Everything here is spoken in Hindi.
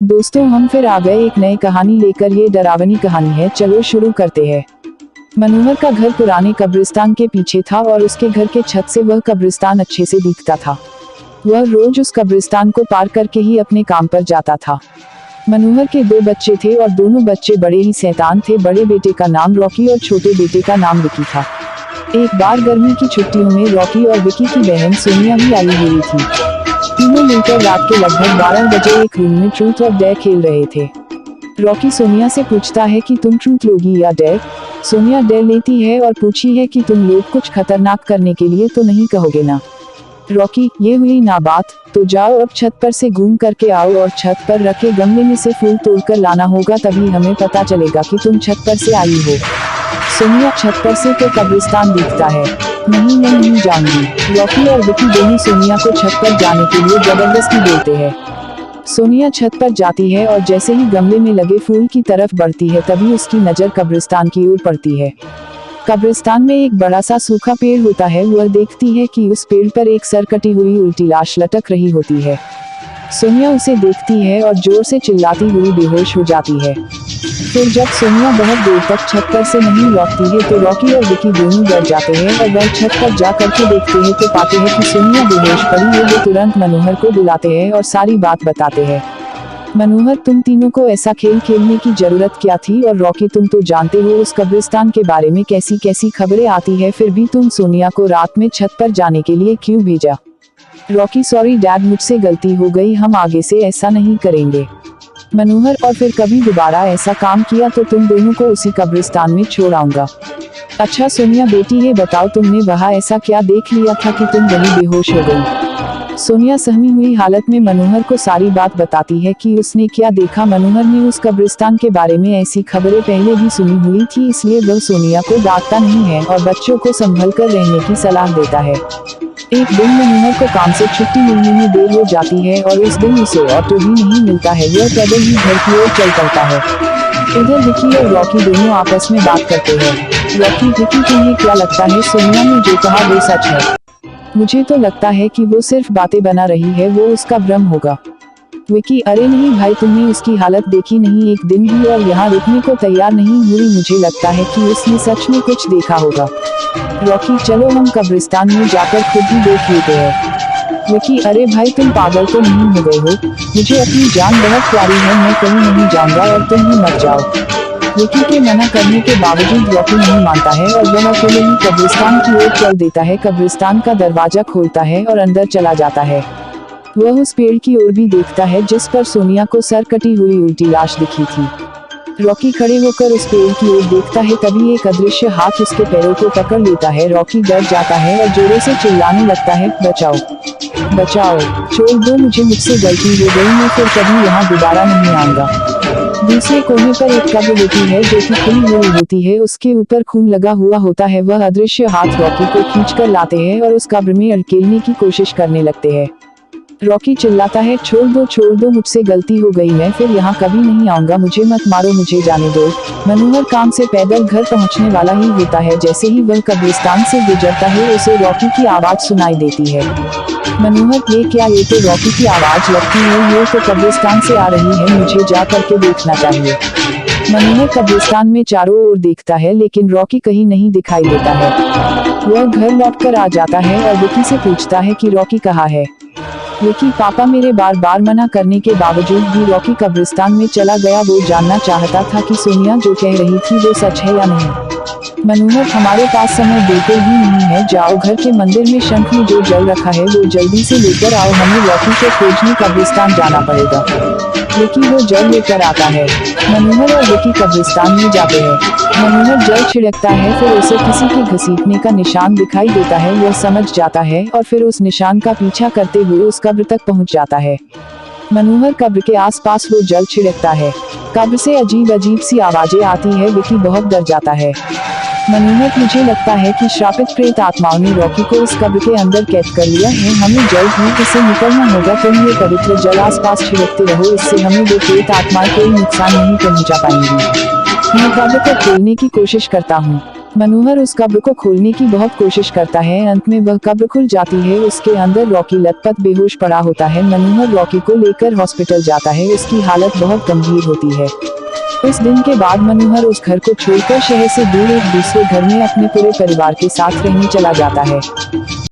दोस्तों हम फिर आ गए एक नई कहानी लेकर। ये डरावनी कहानी है, चलो शुरू करते हैं। मनोहर का घर पुराने कब्रिस्तान के पीछे था और उसके घर के छत से वह कब्रिस्तान अच्छे से दिखता था। वह रोज उस कब्रिस्तान को पार करके ही अपने काम पर जाता था। मनोहर के 2 बच्चे थे और दोनों बच्चे बड़े ही शैतान थे। बड़े बेटे का नाम रॉकी और छोटे बेटे का नाम विकी था। एक बार गर्मी की छुट्टियों में रॉकी और विकी की बहन सोनिया भी आई हुई थी। तीनों मिलकर रात के लगभग 12 बजे एक रूम में ट्रूथ और डेयर खेल रहे थे। रॉकी सोनिया से पूछता है कि तुम ट्रूथ लोगी या डेयर। सोनिया डेयर लेती है और पूछी है कि तुम लोग कुछ खतरनाक करने के लिए तो नहीं कहोगे ना। रॉकी, ये हुई ना बात, तो जाओ अब छत पर से घूम करके आओ और छत पर रखे गमले में से फूल तोड़कर लाना होगा, तभी हमें पता चलेगा कि तुम छत पर से आई हो। सोनिया, छत पर से तो कब्रिस्तान दिखता है। नहीं, मैं नहीं जाऊंगी। रॉकी और विकी दोनों सोनिया को छत पर जाने के लिए जबरदस्ती बोलते हैं। सोनिया छत पर जाती है और जैसे ही गमले में लगे फूल की तरफ बढ़ती है तभी उसकी नज़र कब्रिस्तान की ओर पड़ती है। कब्रिस्तान में एक बड़ा सा सूखा पेड़ होता है। वह देखती है कि उस पेड़ पर एक सर कटी हुई उल्टी लाश लटक रही होती है। सोनिया उसे देखती है और जोर से चिल्लाती हुई बेहोश हो जाती है। फिर जब सोनिया बहुत देर तक छत पर से नहीं लौटती है तो रॉकी और विकी दोनों डर जाते हैं और वह छत पर जा करके देखते हैं तो पाते हैं कि सोनिया बेहोश पड़ी है। वो तुरंत मनोहर को बुलाते हैं और सारी बात बताते हैं। मनोहर, तुम तीनों को ऐसा खेल खेलने की जरूरत क्या थी? और रॉकी, तुम तो जानते हो उस कब्रिस्तान के बारे में कैसी कैसी खबरें आती है, फिर भी तुम सोनिया को रात में छत पर जाने के लिए क्यों भेजा? रॉकी, सॉरी डैड, मुझसे गलती हो गई, हम आगे से ऐसा नहीं करेंगे। मनोहर, और फिर कभी दोबारा ऐसा काम किया तो तुम दोनों को उसी कब्रिस्तान में छोड़ आऊंगा। अच्छा सोनिया बेटी, ये बताओ तुमने वहाँ ऐसा क्या देख लिया था कि तुम वहीं बेहोश हो गई? सोनिया सहमी हुई हालत में मनोहर को सारी बात बताती है कि उसने क्या देखा। मनोहर ने उस कब्रिस्तान के बारे में ऐसी खबरें पहले भी सुनी हुई थी, इसलिए वह सोनिया को डांटता नहीं है और बच्चों को संभल कर रहने की सलाह देता है। एक दिन मनोहर को काम से छुट्टी मिलने में देर हो जाती है और उस दिन उसे ऑटो भी नहीं मिलता है। वह पैदल ही घर की ओर चल पड़ता है। इधर विकी और रॉकी दोनों आपस में बात करते हैं। रॉकी, विकी, तुम्हें क्या लगता है सोनिया ने जो कहा वो सच है? मुझे तो लगता है कि वो सिर्फ बातें बना रही है, वो उसका भ्रम होगा। विकी, अरे नहीं भाई, तुमने उसकी हालत देखी नहीं, एक दिन भी और यहाँ रुकने को तैयार नहीं हुई। मुझे लगता है कि उसने सच में कुछ देखा होगा। रॉकी, चलो हम कब्रिस्तान में जाकर खुद ही देख लेते हैं। विकी, अरे भाई तुम पागल तो नहीं हो गए हो? मुझे अपनी जान बहुत प्यारी है, मैं कहीं नहीं जाऊंगा और तुम ही मत जाओ। विकी के मना करने के बावजूद रॉकी नहीं मानता है और वह अकेले ही कब्रिस्तान की ओर चल देता है। कब्रिस्तान का दरवाजा खोलता है और अंदर चला जाता है। वह उस पेड़ की ओर भी देखता है जिस पर सोनिया को सर कटी हुई उल्टी लाश दिखी थी। रॉकी खड़े होकर उस पेड़ की ओर देखता है, तभी एक अदृश्य हाथ उसके पैरों को पकड़ लेता है। रॉकी डर जाता है और जोरों से चिल्लाने लगता है, बचाओ बचाओ, छोड़ दो मुझे, मुझसे गलती हो गई, मैं फिर कभी यहाँ दोबारा नहीं आऊंगा। दूसरे कोने पर एक कब्र होती है जो कि खुली हुई होती है, उसके ऊपर खून लगा हुआ होता है। वह अदृश्य हाथ रॉकी को खींचकर लाते हैं और उस कब्र में अड़केलने की कोशिश करने लगते हैं। रॉकी चिल्लाता है, छोड़ दो, मुझसे गलती हो गई, मैं फिर यहाँ कभी नहीं आऊंगा, मुझे मत मारो, मुझे जाने दो। मनोहर काम से पैदल घर पहुँचने वाला ही होता है। जैसे ही वह कब्रिस्तान से गुजरता है उसे रॉकी की आवाज सुनाई देती है। मनोहर, ये क्या, ये तो रॉकी की आवाज लगती है, ये तो कब्रिस्तान से आ रही है, मुझे जा करके देखना चाहिए। मनोहर कब्रिस्तान में चारों ओर देखता है लेकिन रॉकी कहीं नहीं दिखाई देता है। वह घर लौटकर आ जाता है और विकी से पूछता है कि रॉकी कहाँ है। विकी, पापा मेरे बार बार मना करने के बावजूद भी रॉकी कब्रिस्तान में चला गया। वो जानना चाहता था कि सोनिया जो कह रही थी वो सच है या नहीं। मनोहर, हमारे पास समय बिल्कुल भी नहीं है, जाओ घर के मंदिर में शंख में जो जल रखा है वो जल्दी से लेकर आओ, हमें रॉकी को खोजने कब्रिस्तान जाना पड़ेगा। विकी वो जल लेकर आता है। मनोहर और विकी कब्रिस्तान में जाते हैं। मनोहर जल छिड़कता है, फिर उसे किसी के घसीटने का निशान दिखाई देता है। वह समझ जाता है और फिर उस निशान का पीछा करते हुए उस कब्र तक पहुंच जाता है। मनोहर कब्र के आसपास वो जल छिड़कता है। कब्र से अजीब अजीब सी आवाजें आती है। विकी बहुत डर जाता है। मनोहर, मुझे लगता है कि श्रापित प्रेत आत्माओं ने रॉकी को इस कब्र के अंदर कैद कर लिया है, हमें जल्द ही इसे निकलना होगा। तुम ये पवित्र जल आसपास छिड़कते रहो, इससे हमें वो प्रेत आत्माएं कोई नुकसान नहीं पहुंचा पाएंगी। मैं कब्र को खोलने की कोशिश करता हूँ। मनोहर उस कब्र को खोलने की बहुत कोशिश करता है। अंत में वह कब्र खुल जाती है। उसके अंदर रॉकी लथपथ बेहोश पड़ा होता है। मनोहर रॉकी को लेकर हॉस्पिटल जाता है। उसकी हालत बहुत गंभीर होती है। उस दिन के बाद मनोहर उस घर को छोड़कर शहर से दूर एक दूसरे घर में अपने पूरे परिवार के साथ रहने चला जाता है।